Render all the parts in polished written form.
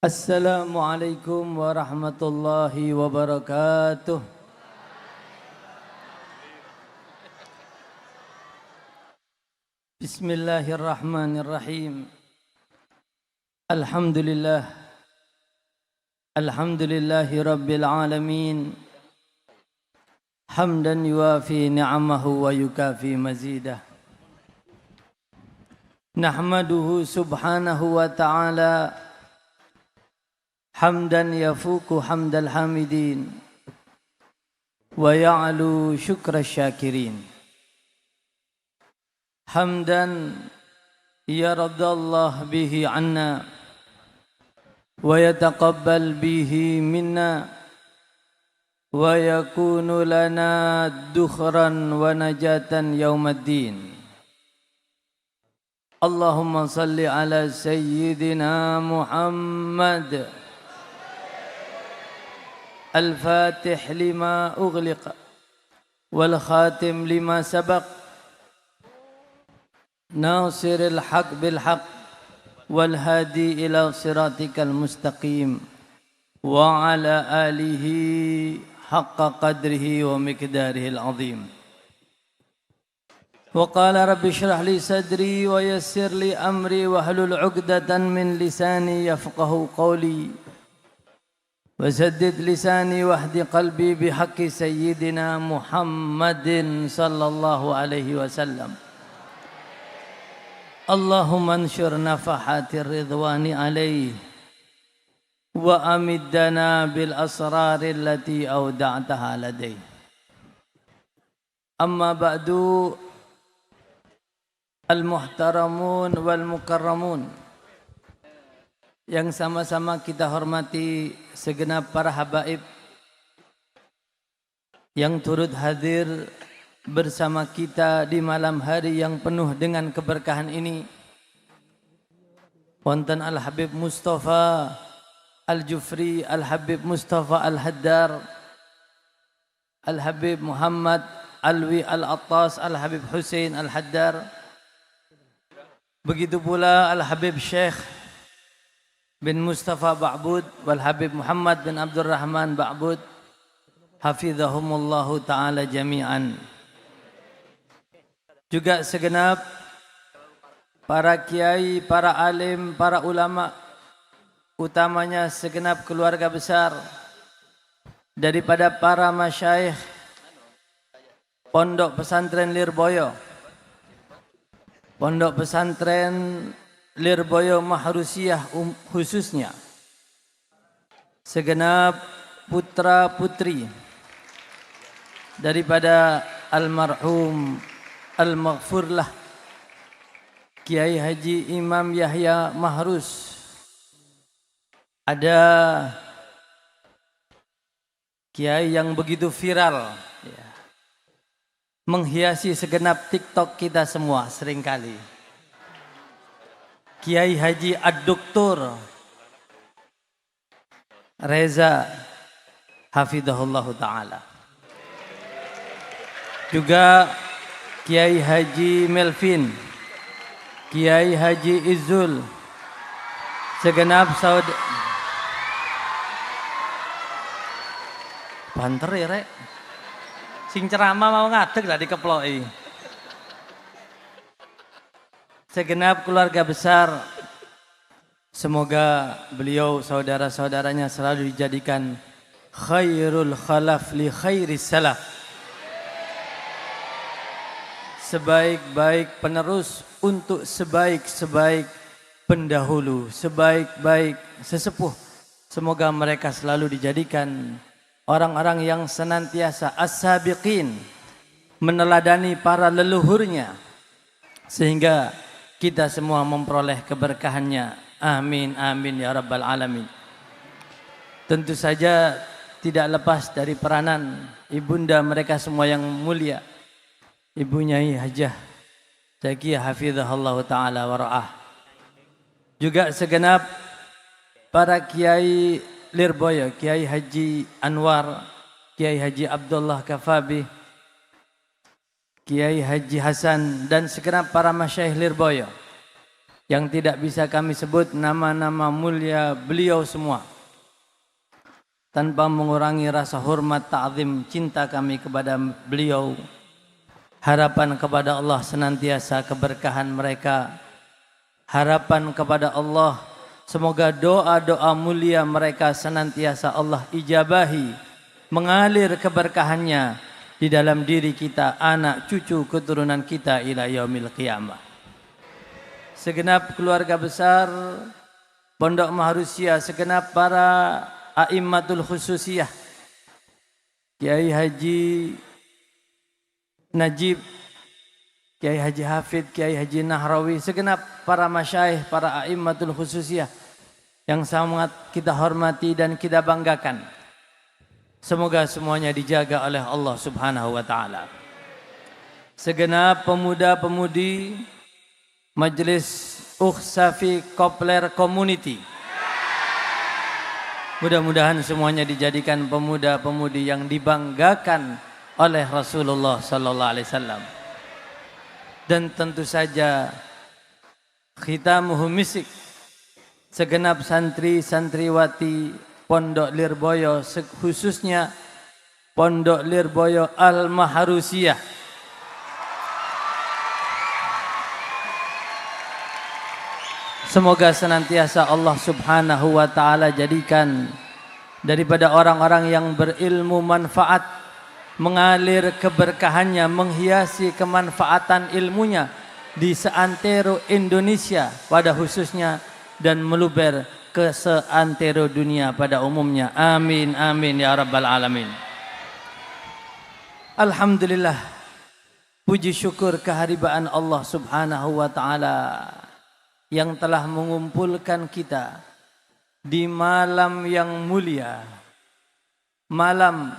Assalamualaikum warahmatullahi wabarakatuh. Bismillahirrahmanirrahim. Alhamdulillah. Alhamdulillahi rabbil alamin. Hamdan yuafi ni'amahu wa yukafi mazidah. Nahmaduhu subhanahu wa ta'ala hamdan yafuku hamdal hamidin wa ya'lu syukra syakirin. Hamdan yaradallah bihi anna wa yataqabbal bihi minna wa yakunu lana dukhran wa najatan yaumaddin. Allahumma salli ala sayyidina Muhammad الفاتح لما أغلق والخاتم لما سبق ناصر الحق بالحق والهادي إلى صراطك المستقيم وعلى آله حق قدره ومقداره العظيم وقال رب اشرح لي صدري ويسر لي أمري واحلل عقدة من لساني يفقه قولي وسدد لساني واهد قلبي بحق سيدنا محمد صلى الله عليه وسلم. اللهم انشر نفحات الرضوان عليه وأمدنا بالأسرار التي أودعتها لديه. أما بعد المحترمون والمكرمون, yang sama-sama kita hormati segenap para habaib yang turut hadir bersama kita di malam hari yang penuh dengan keberkahan ini. Wonten Al-Habib Mustafa Al-Jufri, Al-Habib Mustafa Al-Haddar, Al-Habib Muhammad Alwi Al-Attas, Al-Habib Hussein Al-Haddar. Begitu pula Al-Habib Syekh bin Mustafa Ba'bud wal Habib Muhammad bin Abdurrahman Ba'bud, hafizahumullahu ta'ala jami'an. Juga segenap para kiai, para alim, para ulama, utamanya segenap keluarga besar daripada para masyayikh Pondok Pesantren Lirboyo, Pondok Pesantren Lirboyo Mahrusiyah khususnya, segenap putra putri daripada almarhum al-maghfurlah Kiai Haji Imam Yahya Mahrus. Ada kiai yang begitu viral, menghiasi segenap TikTok kita semua seringkali. Kiai Haji Ad-Doktor Reza hafidhahullahu ta'ala. Juga Kiai Haji Melvin, Kiai Haji Izzul, segenap saudara. Banter ya rek, sing ceramah mau ngadeg lah dikeploi. Segenap keluarga besar, semoga beliau saudara-saudaranya selalu dijadikan khairul khalaf li khairis salaf, sebaik-baik penerus untuk sebaik-sebaik pendahulu, sebaik-baik sesepuh. Semoga mereka selalu dijadikan orang-orang yang senantiasa as-sabiqin, meneladani para leluhurnya, sehingga kita semua memperoleh keberkahannya. Amin, amin ya rabbal alamin. Tentu saja tidak lepas dari peranan ibunda mereka semua yang mulia, Ibu Nyai Hajah Zakiyah hafizahullah ta'ala wa ra'ah. Juga segenap para kiai Lirboyo, Kiai Haji Anwar, Kiai Haji Abdullah Kafabi, Kiai Haji Hasan, dan segenap para masyayikh Lirboyo. yang tidak bisa kami sebut nama-nama mulia beliau semua, tanpa mengurangi rasa hormat, ta'zim, cinta kami kepada beliau. Harapan kepada Allah senantiasa keberkahan mereka. Harapan kepada Allah semoga doa-doa mulia mereka senantiasa Allah ijabahi, mengalir keberkahannya di dalam diri kita, anak, cucu, keturunan kita ila yaumil qiyamah. Segenap keluarga besar Pondok Maharusia, segenap para a'immatul khususiyah, Kiai Haji Najib, Kiai Haji Hafid, Kiai Haji Nahrawi, segenap para masyaikh, para a'immatul khususiyah yang sangat kita hormati dan kita banggakan. Semoga semuanya dijaga oleh Allah Subhanahu wa taala. Segenap pemuda-pemudi Majelis Safi Kopler Community, mudah-mudahan semuanya dijadikan pemuda-pemudi yang dibanggakan oleh Rasulullah sallallahu alaihi wasallam. Dan tentu saja khitamuhu misik, segenap santri-santriwati Pondok Lirboyo, khususnya Pondok Lirboyo Al Maharusiyah. Semoga senantiasa Allah Subhanahu wa taala jadikan daripada orang-orang yang berilmu manfaat, mengalir keberkahannya, menghiasi kemanfaatan ilmunya di seantero Indonesia pada khususnya dan meluber ke seantero dunia pada umumnya. Amin amin ya rabbal alamin. Alhamdulillah, puji syukur keharibaan Allah Subhanahu wa taala yang telah mengumpulkan kita di malam yang mulia, malam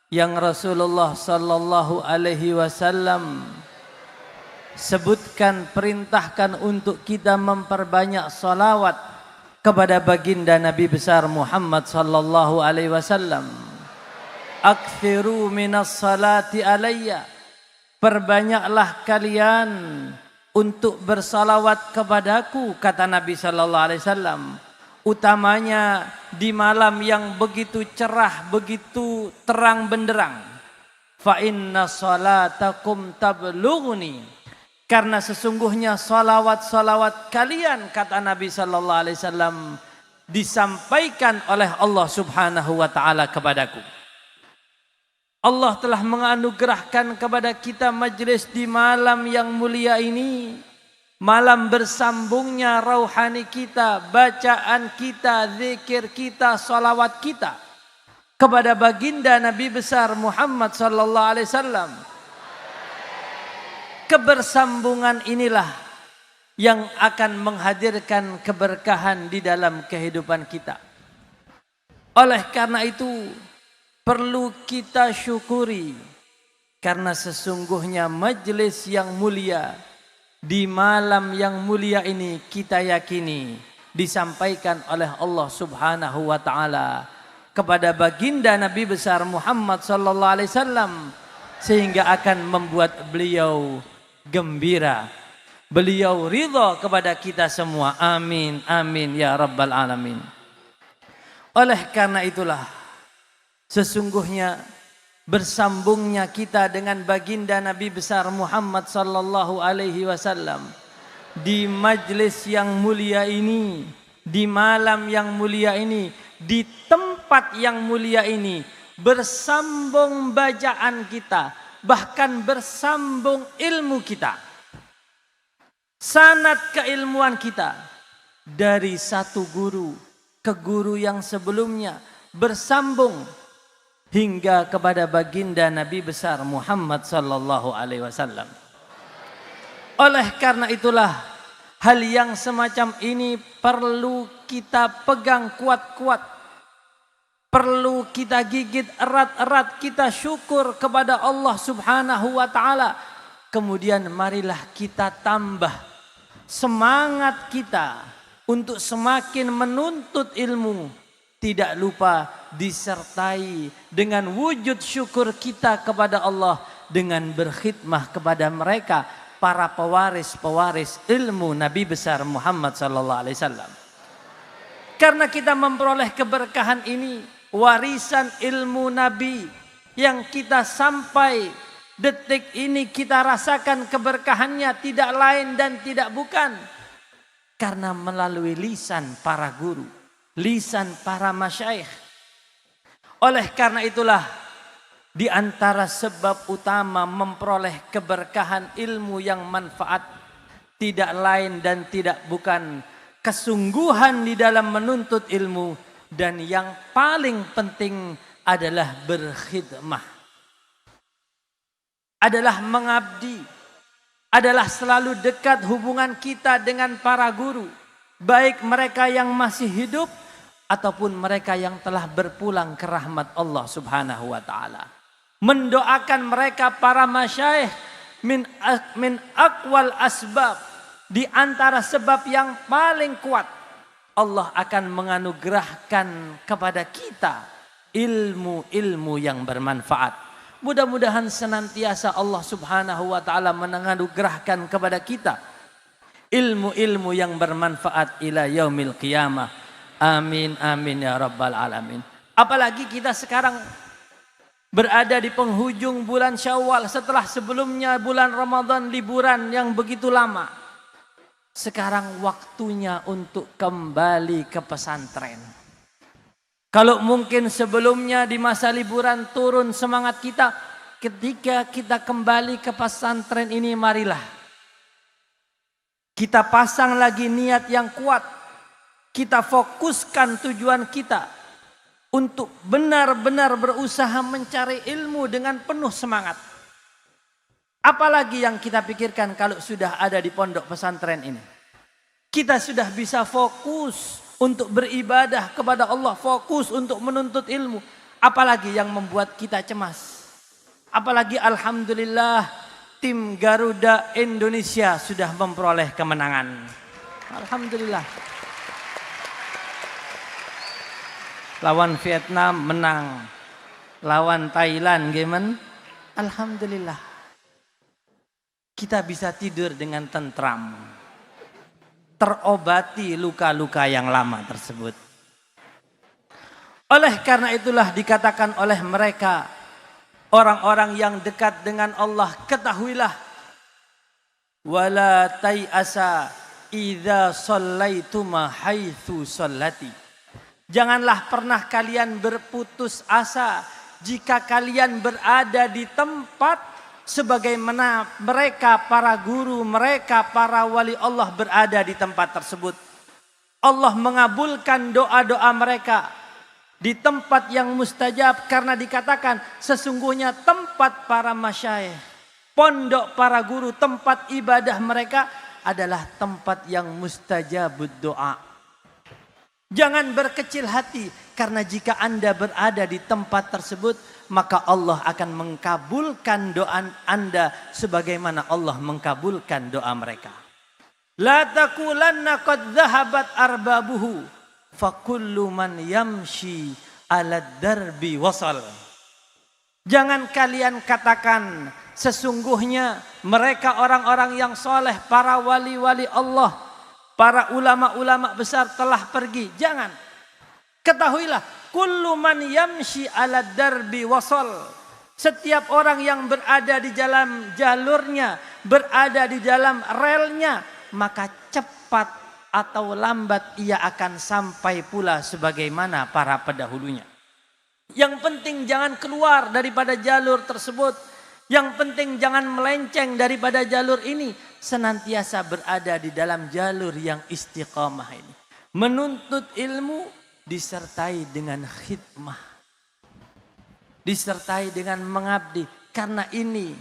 yang Rasulullah sallallahu alaihi wasallam sebutkan, perintahkan untuk kita memperbanyak salawat kepada baginda Nabi besar Muhammad sallallahu alaihi wasallam. Aktsiru minas salati alayya, perbanyaklah kalian untuk bersalawat kepadaku, kata Nabi sallallahu alaihi wasallam. Utamanya di malam yang begitu cerah, begitu terang benderang. Fa inna salatakum tablughuni, karena sesungguhnya salawat-salawat kalian, kata Nabi sallallahu alaihi wasallam, disampaikan oleh Allah Subhanahu wa taala kepadaku. Allah telah menganugerahkan kepada kita majelis di malam yang mulia ini, malam bersambungnya rauhani kita, bacaan kita, zikir kita, salawat kita kepada baginda Nabi besar Muhammad sallallahu alaihi wasallam. Kebersambungan inilah yang akan menghadirkan keberkahan di dalam kehidupan kita. Oleh karena itu perlu kita syukuri, karena sesungguhnya majelis yang mulia di malam yang mulia ini kita yakini disampaikan oleh Allah Subhanahu wa taala kepada baginda Nabi besar Muhammad sallallahu alaihi wasallam, sehingga akan membuat beliau gembira, beliau ridha kepada kita semua. Amin amin ya rabbal alamin. Oleh karena itulah sesungguhnya bersambungnya kita dengan baginda Nabi besar Muhammad sallallahu alaihi wasallam di majlis yang mulia ini, di malam yang mulia ini, di tempat yang mulia ini, bersambung bacaan kita, bahkan bersambung ilmu kita, sanad keilmuan kita dari satu guru ke guru yang sebelumnya, bersambung hingga kepada baginda Nabi besar Muhammad sallallahu alaihi wasallam. Oleh karena itulah hal yang semacam ini perlu kita pegang kuat-kuat, perlu kita gigit erat-erat, kita syukur kepada Allah Subhanahu wa taala. Kemudian marilah kita tambah semangat kita untuk semakin menuntut ilmu, tidak lupa disertai dengan wujud syukur kita kepada Allah dengan berkhidmah kepada mereka para pewaris-pewaris ilmu Nabi besar Muhammad sallallahu alaihi wasallam. Karena kita memperoleh keberkahan ini, warisan ilmu Nabi yang kita sampai detik ini kita rasakan keberkahannya tidak lain dan tidak bukan karena melalui lisan para guru, lisan para masyayikh. Oleh karena itulah di antara sebab utama memperoleh keberkahan ilmu yang manfaat tidak lain dan tidak bukan kesungguhan di dalam menuntut ilmu, dan yang paling penting adalah berkhidmah, adalah mengabdi, adalah selalu dekat hubungan kita dengan para guru, baik mereka yang masih hidup ataupun mereka yang telah berpulang ke rahmat Allah Subhanahu wa taala. Mendoakan mereka para masyayikh min aqwal asbab, di antara sebab yang paling kuat Allah akan menganugerahkan kepada kita ilmu-ilmu yang bermanfaat. Mudah-mudahan senantiasa Allah Subhanahu wa taala menganugerahkan kepada kita ilmu-ilmu yang bermanfaat ila yaumil qiyamah. Amin amin ya rabbal alamin. Apalagi kita sekarang berada di penghujung bulan Syawal, setelah sebelumnya bulan Ramadan liburan yang begitu lama. Sekarang waktunya untuk kembali ke pesantren. Kalau mungkin sebelumnya di masa liburan turun semangat kita, ketika kita kembali ke pesantren ini, marilah kita pasang lagi niat yang kuat. Kita fokuskan tujuan kita untuk benar-benar berusaha mencari ilmu dengan penuh semangat. Apalagi yang kita pikirkan kalau sudah ada di pondok pesantren ini. Kita sudah bisa fokus untuk beribadah kepada Allah, fokus untuk menuntut ilmu. Apalagi yang membuat kita cemas. Apalagi alhamdulillah tim Garuda Indonesia sudah memperoleh kemenangan. Alhamdulillah. Lawan Vietnam menang. Lawan Thailand gimana? Alhamdulillah. Kita bisa tidur dengan tentram. Terobati luka-luka yang lama tersebut. Oleh karena itulah dikatakan oleh mereka, orang-orang yang dekat dengan Allah, ketahuilah. Wala tai'asa idza shallaituma haitsu shallati. Janganlah pernah kalian berputus asa jika kalian berada di tempat sebagaimana mereka para guru, mereka para wali Allah berada di tempat tersebut. Allah mengabulkan doa-doa mereka di tempat yang mustajab, karena dikatakan sesungguhnya tempat para masyayikh, pondok para guru, tempat ibadah mereka adalah tempat yang mustajabud doa. Jangan berkecil hati, karena jika Anda berada di tempat tersebut, maka Allah akan mengkabulkan doa Anda sebagaimana Allah mengkabulkan doa mereka. La taqulanna qad dhahabat arbabuhu fakullu man yamshi ala darbi wasal. Jangan kalian katakan sesungguhnya mereka orang-orang yang soleh, para wali-wali Allah, para ulama-ulama besar telah pergi. Jangan. Ketahuilah, kullu man yamshi ala darbi wasal. Setiap orang yang berada di dalam jalurnya, berada di dalam relnya, maka cepat atau lambat ia akan sampai pula sebagaimana para pendahulunya. Yang penting jangan keluar daripada jalur tersebut. Yang penting jangan melenceng daripada jalur ini. Senantiasa berada di dalam jalur yang istiqamah ini. Menuntut ilmu disertai dengan khidmah, disertai dengan mengabdi, karena ini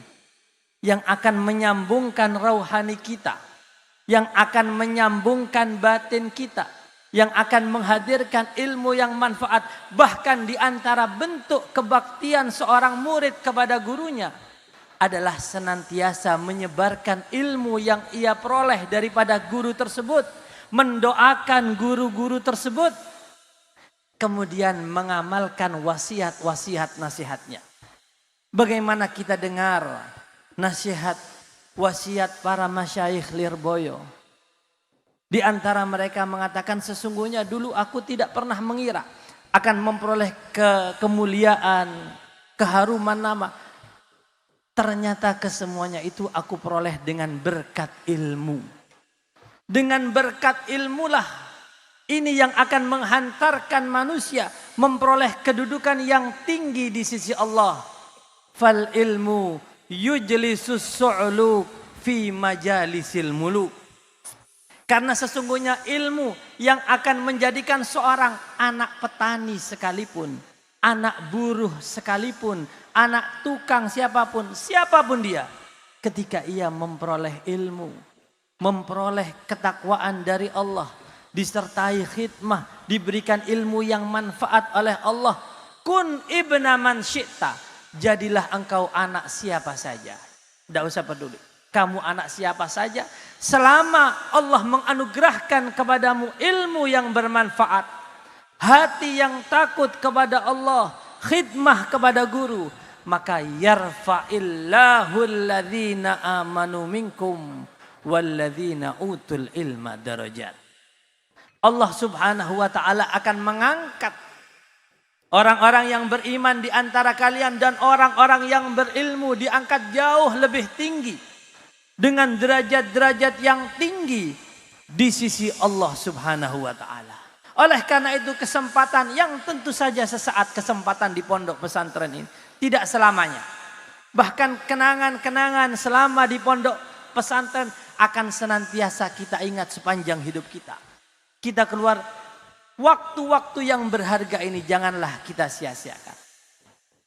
yang akan menyambungkan rohani kita, yang akan menyambungkan batin kita, yang akan menghadirkan ilmu yang manfaat. Bahkan di antara bentuk kebaktian seorang murid kepada gurunya adalah senantiasa menyebarkan ilmu yang ia peroleh daripada guru tersebut, mendoakan guru-guru tersebut, kemudian mengamalkan wasiat-wasiat nasihatnya. Bagaimana kita dengar nasihat wasiat para masyayikh Lirboyo. Di antara mereka mengatakan, sesungguhnya dulu aku tidak pernah mengira akan memperoleh kemuliaan, keharuman nama. Ternyata kesemuanya itu aku peroleh dengan berkat ilmu. Dengan berkat ilmulah ini yang akan menghantarkan manusia memperoleh kedudukan yang tinggi di sisi Allah. Fal ilmu yujlisus su'luk fi majalisil muluk. Karena sesungguhnya ilmu yang akan menjadikan seorang anak petani sekalipun, anak buruh sekalipun, anak tukang siapapun dia, ketika ia memperoleh ilmu, memperoleh ketakwaan dari Allah, disertai khidmah, diberikan ilmu yang manfaat oleh Allah. Kun ibna man syi'ta, jadilah engkau anak siapa saja. Tidak usah peduli kamu anak siapa saja, selama Allah menganugerahkan kepadamu ilmu yang bermanfaat, hati yang takut kepada Allah, khidmah kepada guru, maka yarfa'illahu alladhina amanu minkum walladzina utul ilma darajat. Allah subhanahu wa ta'ala akan mengangkat orang-orang yang beriman di antara kalian dan orang-orang yang berilmu, diangkat jauh lebih tinggi dengan derajat-derajat yang tinggi di sisi Allah subhanahu wa ta'ala. Oleh karena itu kesempatan yang tentu saja sesaat kesempatan di pondok pesantren ini tidak selamanya. Bahkan kenangan-kenangan selama di pondok pesantren akan senantiasa kita ingat sepanjang hidup kita. Kita keluar, waktu-waktu yang berharga ini janganlah kita sia-siakan.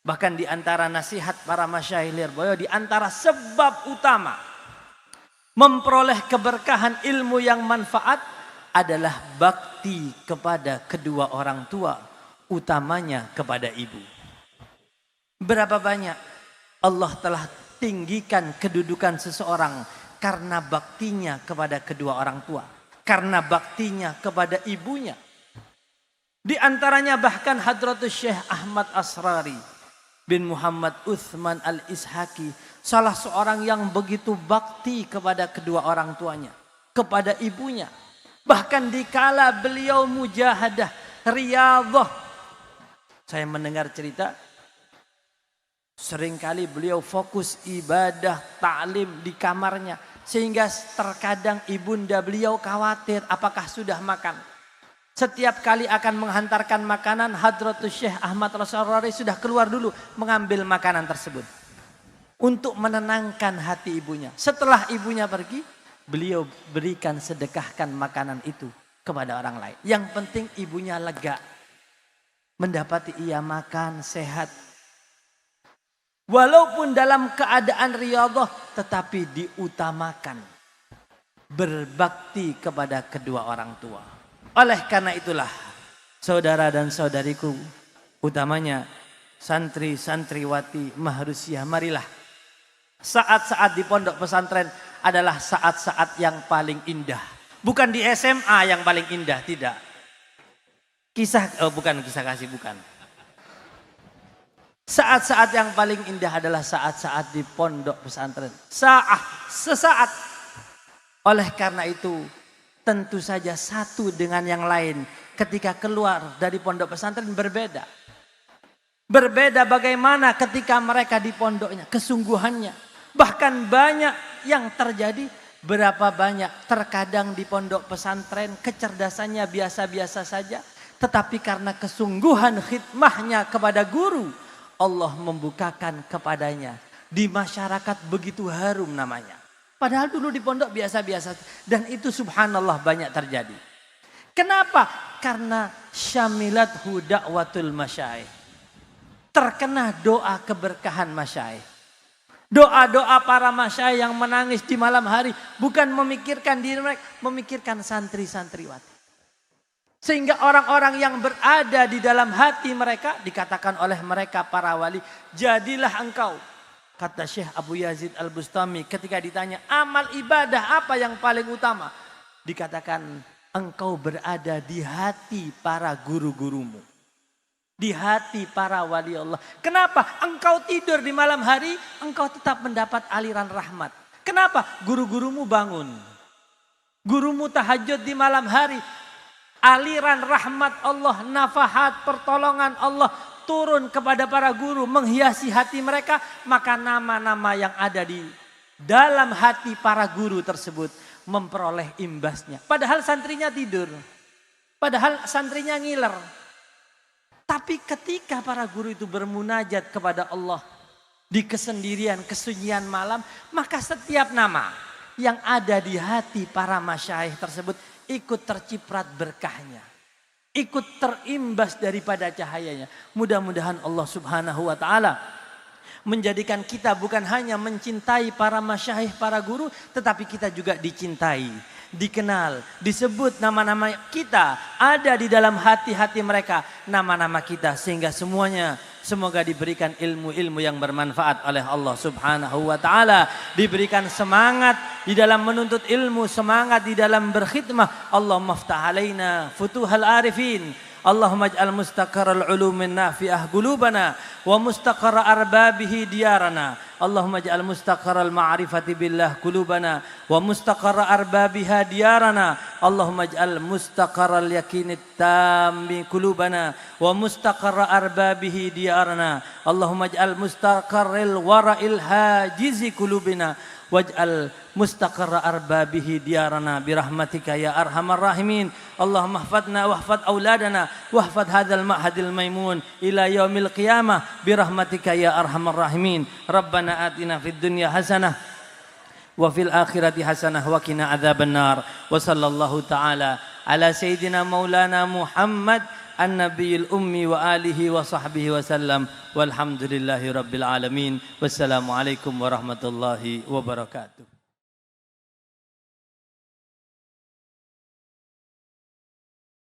Bahkan di antara nasihat para masyayikh Lirboyo, di antara sebab utama memperoleh keberkahan ilmu yang manfaat adalah bakti kepada kedua orang tua, utamanya kepada ibu. Berapa banyak Allah telah tinggikan kedudukan seseorang karena baktinya kepada kedua orang tua, karena baktinya kepada ibunya. Di antaranya bahkan Hadratus Syekh Ahmad Asrari bin Muhammad Uthman al-Ishaqi, salah seorang yang begitu bakti kepada kedua orang tuanya, kepada ibunya. Bahkan dikala beliau mujahadah, riyadhah. Saya mendengar cerita, seringkali beliau fokus ibadah, ta'lim di kamarnya. Sehingga terkadang ibunda beliau khawatir apakah sudah makan. Setiap kali akan menghantarkan makanan, Hadratus Syekh Ahmad Asrari sudah keluar dulu mengambil makanan tersebut. Untuk menenangkan hati ibunya. Setelah ibunya pergi, beliau berikan, sedekahkan makanan itu kepada orang lain. Yang penting ibunya lega. Mendapati ia makan sehat. Walaupun dalam keadaan riyadhah, tetapi diutamakan. Berbakti kepada kedua orang tua. Oleh karena itulah, saudara dan saudariku, utamanya santri-santriwati Mahrusyah, marilah. Saat-saat di pondok pesantren adalah saat-saat yang paling indah. Bukan di SMA yang paling indah, tidak. Bukan kisah kasih, bukan. Saat-saat yang paling indah adalah saat-saat di pondok pesantren. Sesaat. Oleh karena itu, tentu saja satu dengan yang lain ketika keluar dari pondok pesantren berbeda. Berbeda bagaimana ketika mereka di pondoknya, kesungguhannya. Bahkan banyak yang terjadi, berapa banyak terkadang di pondok pesantren kecerdasannya biasa-biasa saja. Tetapi karena kesungguhan khidmahnya kepada guru, Allah membukakan kepadanya. Di masyarakat begitu harum namanya. Padahal dulu di pondok biasa-biasa. Dan itu subhanallah banyak terjadi. Kenapa? Karena syamilathu da'watul masyayikh. Terkena doa keberkahan masyayikh. Doa-doa para masyayikh yang menangis di malam hari. Bukan memikirkan diri mereka, memikirkan santri-santriwati. Sehingga orang-orang yang berada di dalam hati mereka, dikatakan oleh mereka para wali, jadilah engkau. Kata Syekh Abu Yazid Al-Bustami ketika ditanya amal ibadah apa yang paling utama. Dikatakan engkau berada di hati para guru-gurumu. Di hati para wali Allah. Kenapa? Engkau tidur di malam hari, engkau tetap mendapat aliran rahmat. Kenapa? Kenapa? Guru-gurumu bangun. Gurumu tahajud di malam hari. Aliran rahmat Allah, nafahat, pertolongan Allah turun kepada para guru, menghiasi hati mereka. Maka nama-nama yang ada di dalam hati para guru tersebut memperoleh imbasnya. Padahal santrinya tidur. Padahal santrinya ngiler. Tapi ketika para guru itu bermunajat kepada Allah di kesendirian, kesunyian malam, maka setiap nama yang ada di hati para masyaikh tersebut ikut terciprat berkahnya. Ikut terimbas daripada cahayanya. Mudah-mudahan Allah Subhanahu wa ta'ala menjadikan kita bukan hanya mencintai para masyaikh, para guru, tetapi kita juga dicintai, dikenal, disebut nama-nama kita ada di dalam hati-hati mereka, nama-nama kita, sehingga semuanya semoga diberikan ilmu-ilmu yang bermanfaat oleh Allah Subhanahu wa ta'ala. Diberikan semangat di dalam menuntut ilmu, semangat di dalam berkhidmah. Allahumma ftah alaina futuhal arifin. Allahumma ij'al mustaqarral ulumin nafi'ah qulubana wa mustaqarra arbabihi diyarana. Allahumma ij'al mustaqarral ma'rifati billah qulubana wa mustaqarra arbabiha diyarana. Allahumma ij'al mustaqarral yakinit tammi qulubana wa mustaqarra arbabihi diyarana. Allahumma ij'al mustaqarril wara'il hajizi qulubina waj'al mustaqarra arbabihi diyarana birahmatika ya arhamar rahimin. Allahumma ihfadna wahfad auladana wahfad hadzal ma'hadil maimun ila yaumil qiyamah birahmatika ya arhamar rahimin. Rabbana atina fid dunya hasanah wa fil akhirati hasanah wa qina adzabannar. Wa sallallahu ta'ala ala sayyidina maulana Muhammad an-nabiyil ummi wa alihi wa sahbihi wa sallam. Walhamdulillahi rabbil alamin. Wassalamu alaikum warahmatullahi wabarakatuh.